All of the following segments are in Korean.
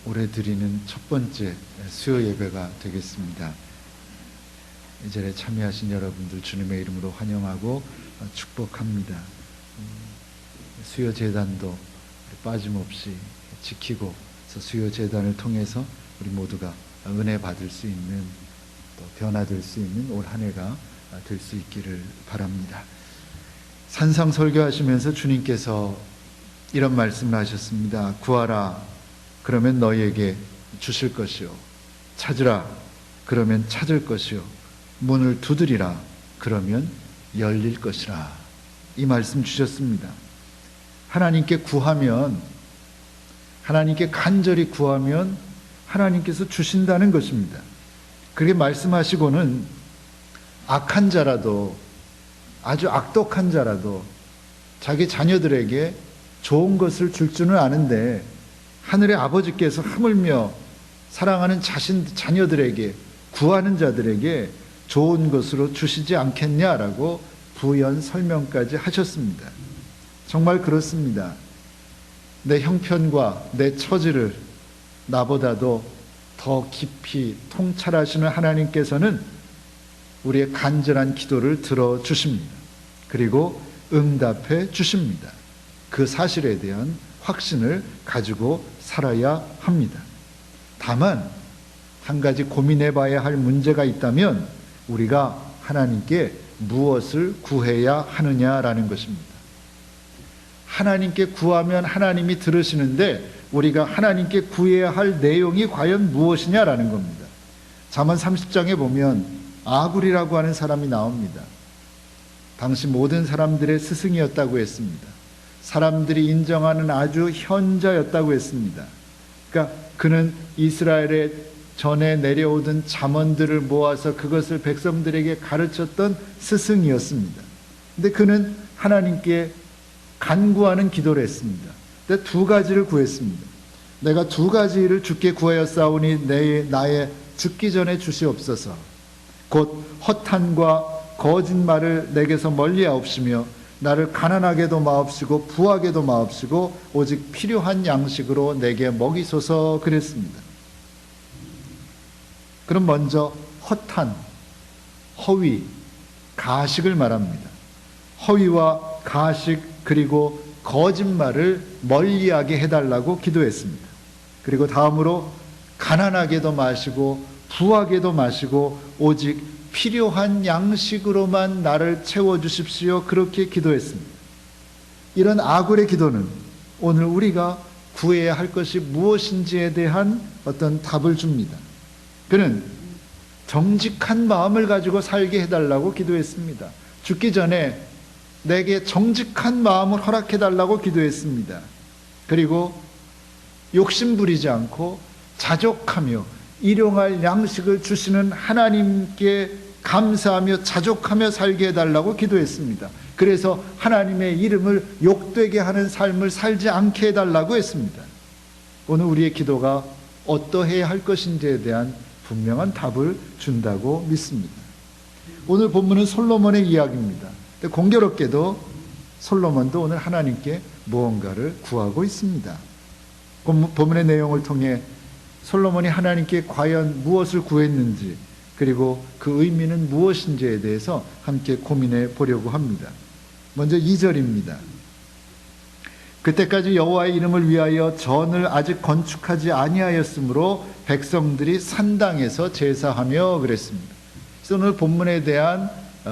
올해 드리는 첫 번째 수요 예배가 되겠습니다. 이 자리에 참여하신 여러분들 주님의 이름으로 환영하고 축복합니다. 수요 재단도 빠짐없이 지키고 수요 재단을 통해서 우리 모두가 은혜 받을 수 있는, 또 변화될 수 있는 올 한 해가 될 수 있기를 바랍니다. 산상 설교하시면서 주님께서 이런 말씀을 하셨습니다. 구하라, 그러면 너희에게 주실 것이요, 찾으라, 그러면 찾을 것이요, 문을 두드리라, 그러면 열릴 것이라. 이 말씀 주셨습니다. 하나님께 구하면, 하나님께 간절히 구하면 하나님께서 주신다는 것입니다. 그렇게 말씀하시고는 악한 자라도, 아주 악독한 자라도 자기 자녀들에게 좋은 것을 줄 줄은 아는데 하늘의 아버지께서 하물며 사랑하는 자녀들에게, 구하는 자들에게 좋은 것으로 주시지 않겠냐라고 부연 설명까지 하셨습니다. 정말 그렇습니다. 내 형편과 내 처지를 나보다도 더 깊이 통찰하시는 하나님께서는 우리의 간절한 기도를 들어주십니다. 그리고 응답해 주십니다. 그 사실에 대한 확신을 가지고 살아야 합니다. 다만 한 가지 고민해 봐야 할 문제가 있다면 우리가 하나님께 무엇을 구해야 하느냐라는 것입니다. 하나님께 구하면 하나님이 들으시는데 우리가 하나님께 구해야 할 내용이 과연 무엇이냐라는 겁니다. 잠언 30장에 보면 아굴이라고 하는 사람이 나옵니다. 당시 모든 사람들의 스승이었다고 했습니다. 사람들이 인정하는 아주 현자였다고 했습니다. 그러니까 그는 이스라엘의 전에 내려오던 잠언들을 모아서 그것을 백성들에게 가르쳤던 스승이었습니다. 근데 그는 하나님께 간구하는 기도를 했습니다. 근데 두 가지를 구했습니다. 내가 두 가지를 주께 구하였사오니 나의 죽기 전에 주시옵소서. 곧 허탄과 거짓말을 내게서 멀리하옵시며 나를 가난하게도 마옵시고 부하게도 마옵시고 오직 필요한 양식으로 내게 먹이소서 그랬습니다. 그럼 먼저 허탄, 허위, 가식을 말합니다. 허위와 가식 그리고 거짓말을 멀리하게 해달라고 기도했습니다. 그리고 다음으로 가난하게도 마시고 부하게도 마시고 오직 필요한 양식으로만 나를 채워주십시오. 그렇게 기도했습니다. 이런 아굴의 기도는 오늘 우리가 구해야 할 것이 무엇인지에 대한 어떤 답을 줍니다. 그는 정직한 마음을 가지고 살게 해달라고 기도했습니다. 죽기 전에 내게 정직한 마음을 허락해달라고 기도했습니다. 그리고 욕심부리지 않고 자족하며 일용할 양식을 주시는 하나님께 감사하며 자족하며 살게 해달라고 기도했습니다. 그래서 하나님의 이름을 욕되게 하는 삶을 살지 않게 해달라고 했습니다. 오늘 우리의 기도가 어떠해야 할 것인지에 대한 분명한 답을 준다고 믿습니다. 오늘 본문은 솔로몬의 이야기입니다. 공교롭게도 솔로몬도 오늘 하나님께 무언가를 구하고 있습니다. 본문의 내용을 통해 솔로몬이 하나님께 과연 무엇을 구했는지, 그리고 그 의미는 무엇인지에 대해서 함께 고민해 보려고 합니다. 먼저 2절입니다. 그때까지 여호와의 이름을 위하여 전을 아직 건축하지 아니하였으므로 백성들이 산당에서 제사하며 그랬습니다. 그래서 오늘 본문에 대한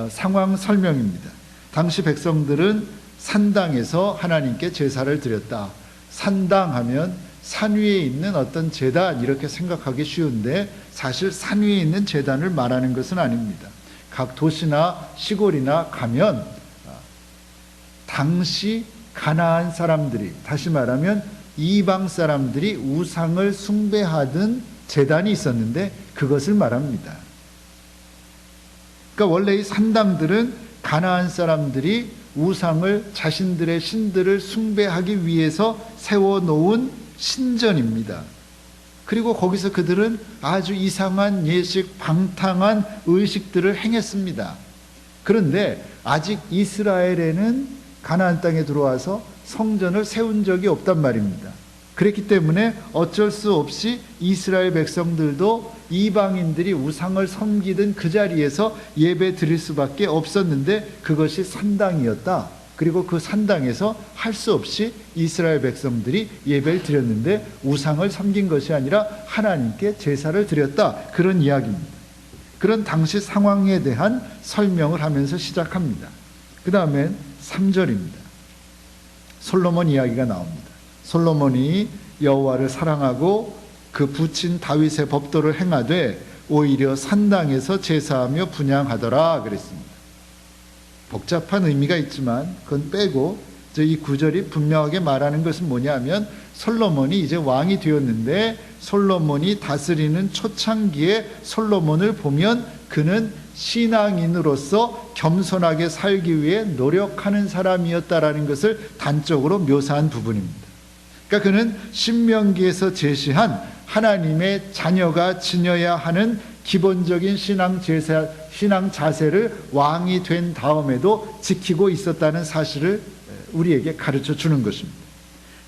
상황 설명입니다. 당시 백성들은 산당에서 하나님께 제사를 드렸다. 산당하면 산 위에 있는 어떤 제단, 이렇게 생각하기 쉬운데 사실 산 위에 있는 제단을 말하는 것은 아닙니다. 각 도시나 시골이나 가면 당시 가나안 사람들이, 다시 말하면 이방 사람들이 우상을 숭배하던 제단이 있었는데 그것을 말합니다. 그러니까 원래 이 산당들은 가나안 사람들이 우상을, 자신들의 신들을 숭배하기 위해서 세워놓은 신전입니다. 그리고 거기서 그들은 아주 이상한 예식, 방탕한 의식들을 행했습니다. 그런데 아직 이스라엘에는 가나안 땅에 들어와서 성전을 세운 적이 없단 말입니다. 그랬기 때문에 어쩔 수 없이 이스라엘 백성들도 이방인들이 우상을 섬기던 그 자리에서 예배 드릴 수밖에 없었는데 그것이 산당이었다. 그리고 그 산당에서 할 수 없이 이스라엘 백성들이 예배를 드렸는데 우상을 섬긴 것이 아니라 하나님께 제사를 드렸다. 그런 이야기입니다. 그런 당시 상황에 대한 설명을 하면서 시작합니다. 그 다음엔 3절입니다. 솔로몬 이야기가 나옵니다. 솔로몬이 여호와를 사랑하고 그 부친 다윗의 법도를 행하되 오히려 산당에서 제사하며 분향하더라 그랬습니다. 복잡한 의미가 있지만 그건 빼고 이 구절이 분명하게 말하는 것은 뭐냐면 솔로몬이 이제 왕이 되었는데 솔로몬이 다스리는 초창기에 솔로몬을 보면 그는 신앙인으로서 겸손하게 살기 위해 노력하는 사람이었다라는 것을 단적으로 묘사한 부분입니다. 그러니까 그는 신명기에서 제시한 하나님의 자녀가 지녀야 하는 기본적인 신앙 자세를 왕이 된 다음에도 지키고 있었다는 사실을 우리에게 가르쳐 주는 것입니다.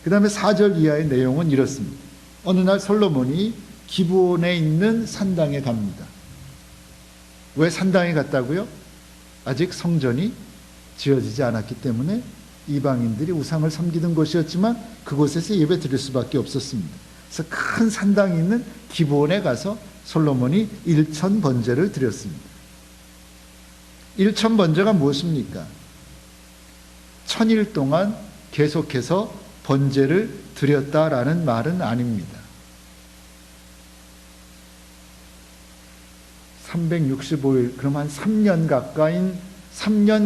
그 다음에 4절 이하의 내용은 이렇습니다. 어느 날 솔로몬이 기브온에 있는 산당에 갑니다. 왜 산당에 갔다고요? 아직 성전이 지어지지 않았기 때문에 이방인들이 우상을 섬기던 곳이었지만 그곳에서 예배 드릴 수밖에 없었습니다. 그래서 큰 산당이 있는 기브온에 가서 솔로몬이 일천 번제를 드렸습니다. 일천 번제가 무엇입니까? 1000일 동안 계속해서 번제를 드렸다라는 말은 아닙니다. 365일, 그럼 한 3년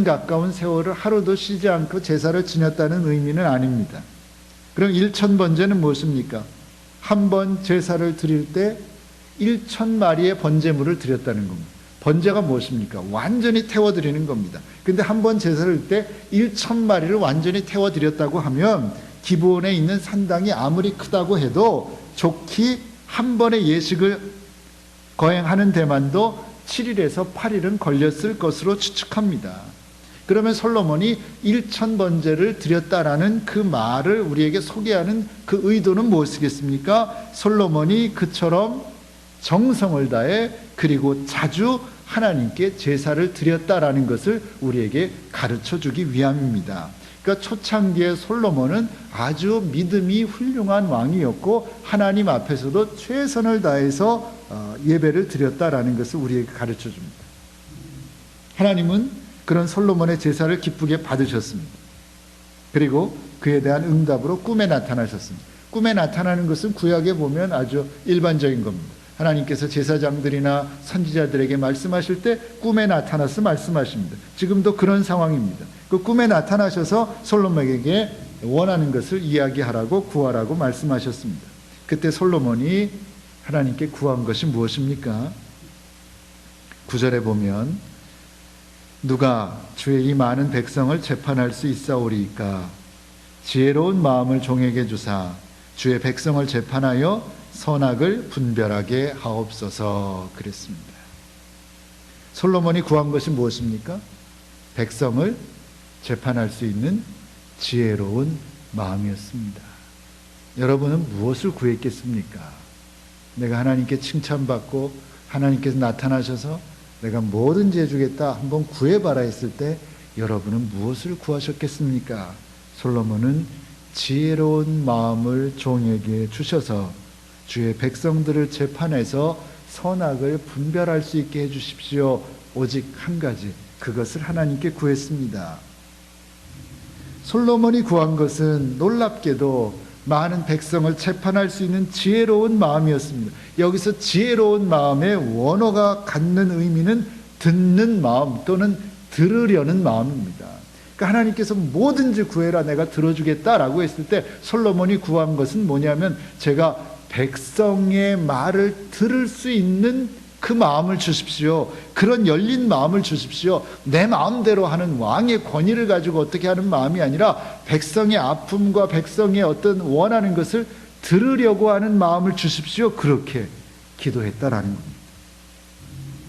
가까운 세월을 하루도 쉬지 않고 제사를 지냈다는 의미는 아닙니다. 그럼 1000번제는 무엇입니까? 한 번 제사를 드릴 때 1000마리의 번제물을 드렸다는 겁니다. 번제가 무엇입니까? 완전히 태워드리는 겁니다. 근데 한 번 제사를 때 1000마리를 완전히 태워드렸다고 하면 기브온에 있는 산당이 아무리 크다고 해도 좋게 한 번의 예식을 거행하는 데만도 7일에서 8일은 걸렸을 것으로 추측합니다. 그러면 솔로몬이 1000번제를 드렸다라는 그 말을 우리에게 소개하는 그 의도는 무엇이겠습니까? 솔로몬이 그처럼 정성을 다해 그리고 자주 하나님께 제사를 드렸다라는 것을 우리에게 가르쳐 주기 위함입니다. 그러니까 초창기에 솔로몬은 아주 믿음이 훌륭한 왕이었고 하나님 앞에서도 최선을 다해서 예배를 드렸다라는 것을 우리에게 가르쳐 줍니다. 하나님은 그런 솔로몬의 제사를 기쁘게 받으셨습니다. 그리고 그에 대한 응답으로 꿈에 나타나셨습니다. 꿈에 나타나는 것은 구약에 보면 아주 일반적인 겁니다. 하나님께서 제사장들이나 선지자들에게 말씀하실 때 꿈에 나타나서 말씀하십니다. 지금도 그런 상황입니다. 그 꿈에 나타나셔서 솔로몬에게 원하는 것을 이야기하라고 구하라고 말씀하셨습니다. 그때 솔로몬이 하나님께 구한 것이 무엇입니까? 9절에 보면 누가 주의 이 많은 백성을 재판할 수 있사오리이까? 지혜로운 마음을 종에게 주사 주의 백성을 재판하여 선악을 분별하게 하옵소서 그랬습니다. 솔로몬이 구한 것이 무엇입니까? 백성을 재판할 수 있는 지혜로운 마음이었습니다. 여러분은 무엇을 구했겠습니까? 내가 하나님께 칭찬받고 하나님께서 나타나셔서 내가 뭐든지 해주겠다 한번 구해봐라 했을 때 여러분은 무엇을 구하셨겠습니까? 솔로몬은 지혜로운 마음을 종에게 주셔서 주의 백성들을 재판해서 선악을 분별할 수 있게 해주십시오. 오직 한 가지, 그것을 하나님께 구했습니다. 솔로몬이 구한 것은 놀랍게도 많은 백성을 재판할 수 있는 지혜로운 마음이었습니다. 여기서 지혜로운 마음의 원어가 갖는 의미는 듣는 마음 또는 들으려는 마음입니다. 그러니까 하나님께서 뭐든지 구해라 내가 들어주겠다라고 했을 때 솔로몬이 구한 것은 뭐냐면 제가 백성의 말을 들을 수 있는 그 마음을 주십시오. 그런 열린 마음을 주십시오. 내 마음대로 하는 왕의 권위를 가지고 어떻게 하는 마음이 아니라 백성의 아픔과 백성의 어떤 원하는 것을 들으려고 하는 마음을 주십시오. 그렇게 기도했다라는 겁니다.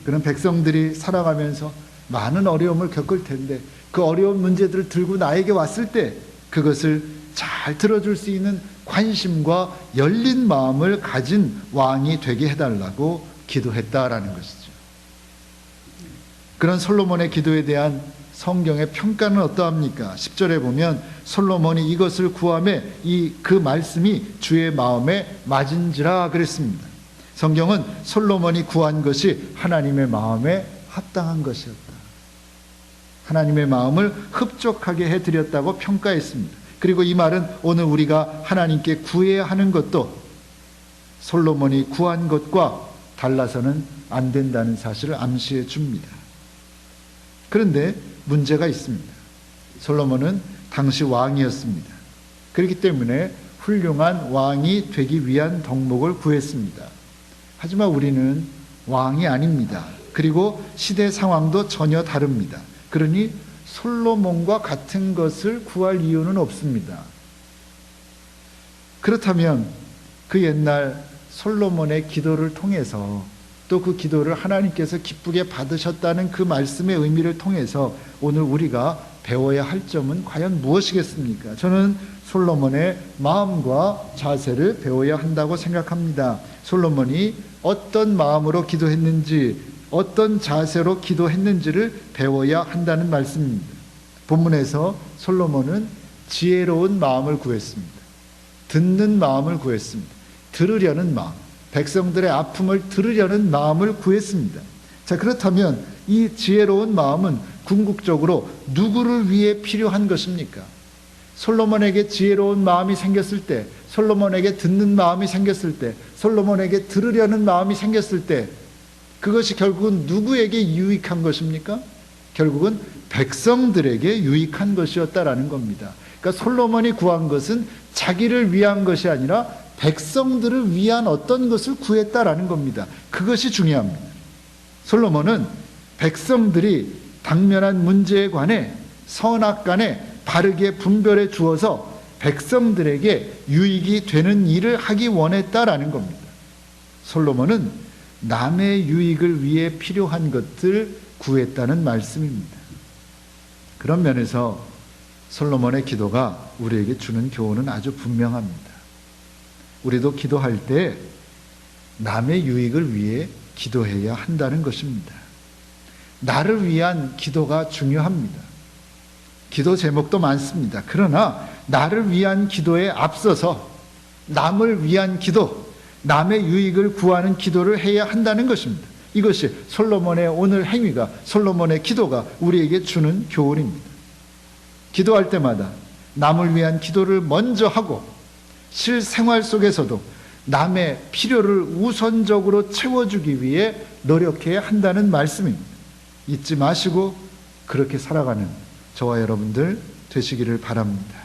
그런 백성들이 살아가면서 많은 어려움을 겪을 텐데 그 어려운 문제들을 들고 나에게 왔을 때 그것을 잘 들어줄 수 있는 관심과 열린 마음을 가진 왕이 되게 해달라고 기도했다라는 것이죠. 그런 솔로몬의 기도에 대한 성경의 평가는 어떠합니까? 10절에 보면 솔로몬이 이것을 구하며 그 말씀이 주의 마음에 맞은지라 그랬습니다. 성경은 솔로몬이 구한 것이 하나님의 마음에 합당한 것이었다. 하나님의 마음을 흡족하게 해드렸다고 평가했습니다. 그리고 이 말은 오늘 우리가 하나님께 구해야 하는 것도 솔로몬이 구한 것과 달라서는 안 된다는 사실을 암시해 줍니다. 그런데 문제가 있습니다. 솔로몬은 당시 왕이었습니다. 그렇기 때문에 훌륭한 왕이 되기 위한 덕목을 구했습니다. 하지만 우리는 왕이 아닙니다. 그리고 시대 상황도 전혀 다릅니다. 그러니 솔로몬과 같은 것을 구할 이유는 없습니다. 그렇다면 그 옛날 솔로몬의 기도를 통해서 또 그 기도를 하나님께서 기쁘게 받으셨다는 그 말씀의 의미를 통해서 오늘 우리가 배워야 할 점은 과연 무엇이겠습니까? 저는 솔로몬의 마음과 자세를 배워야 한다고 생각합니다. 솔로몬이 어떤 마음으로 기도했는지, 어떤 자세로 기도했는지를 배워야 한다는 말씀입니다. 본문에서 솔로몬은 지혜로운 마음을 구했습니다. 듣는 마음을 구했습니다. 들으려는 마음, 백성들의 아픔을 들으려는 마음을 구했습니다. 자, 그렇다면 이 지혜로운 마음은 궁극적으로 누구를 위해 필요한 것입니까? 솔로몬에게 지혜로운 마음이 생겼을 때, 솔로몬에게 듣는 마음이 생겼을 때, 솔로몬에게 들으려는 마음이 생겼을 때 그것이 결국은 누구에게 유익한 것입니까? 결국은 백성들에게 유익한 것이었다라는 겁니다. 그러니까 솔로몬이 구한 것은 자기를 위한 것이 아니라 백성들을 위한 어떤 것을 구했다라는 겁니다. 그것이 중요합니다. 솔로몬은 백성들이 당면한 문제에 관해 선악간에 바르게 분별해 주어서 백성들에게 유익이 되는 일을 하기 원했다라는 겁니다. 솔로몬은 남의 유익을 위해 필요한 것들 구했다는 말씀입니다. 그런 면에서 솔로몬의 기도가 우리에게 주는 교훈은 아주 분명합니다. 우리도 기도할 때 남의 유익을 위해 기도해야 한다는 것입니다. 나를 위한 기도가 중요합니다. 기도 제목도 많습니다. 그러나 나를 위한 기도에 앞서서 남을 위한 기도, 남의 유익을 구하는 기도를 해야 한다는 것입니다. 이것이 솔로몬의 오늘 행위가, 솔로몬의 기도가 우리에게 주는 교훈입니다. 기도할 때마다 남을 위한 기도를 먼저 하고 실생활 속에서도 남의 필요를 우선적으로 채워주기 위해 노력해야 한다는 말씀입니다. 잊지 마시고 그렇게 살아가는 저와 여러분들 되시기를 바랍니다.